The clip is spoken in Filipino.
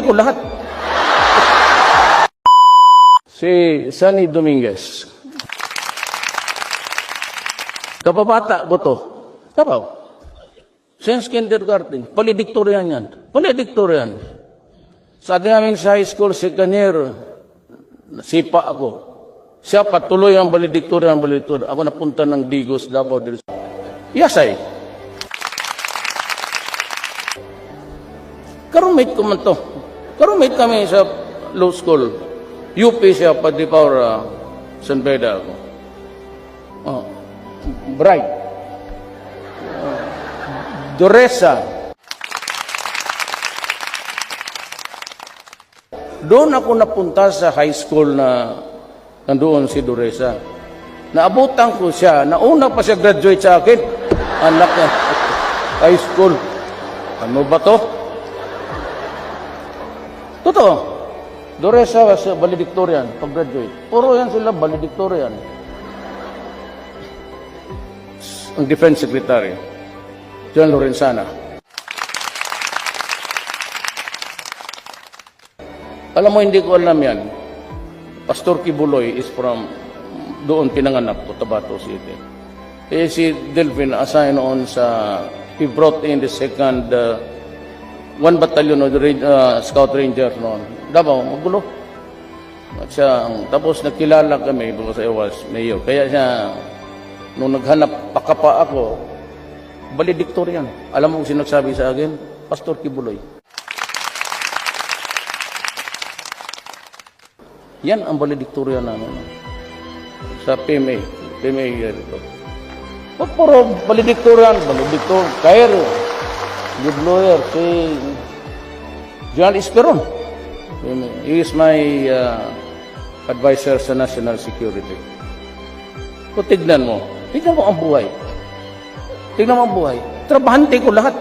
ko lahat. Si Sunny Dominguez. Kapabata ko to. Tapaw. Since kindergarten. Valedictorian yan. Valedictorian. Sa atin namin sa high school, second year, sipa ako. Siya patuloy ang valedictorian. Ako napunta ng Digos, Davao. Yasay. Karumate ko man to. Karumate kami sa law school. UP siya, Padre Paura, San Beda ako. Oh. Bright. Doresa. Doon ako napunta sa high school na nandoon si Doresa. Naabutan ko siya. Nauna pa siya graduate sa akin. Anak niya. High school. Ano ba to? Totoo. Doresa was valedictorian, pag-graduate. Puro yan sila valedictorian. Ang Defense Secretary, John Lorenzana. Alam mo, hindi ko alam yan. Pastor Kibuloy is from, doon pinanganak ko, Tabato City. Eh, si Delvin, assigned on sa, he brought in the second, 1 battalion of Scout Ranger noon. Davao, magulo. At siya, tapos nakilala kami because I was mayor. Kaya siya, nung naghanap pakapa ako, valedictorian. Alam mo kung sinagsabi sa akin? Pastor Kibuloy. Yan ang valedictorian namin. Sa PMA. PMA year ito. Pag puro valedictorian, Kair, good lawyer, si General Esperon. He is my advisor sa national security. Kung tignan mo ang buhay. Tignan mo ang buhay. Trabahante ko lahat.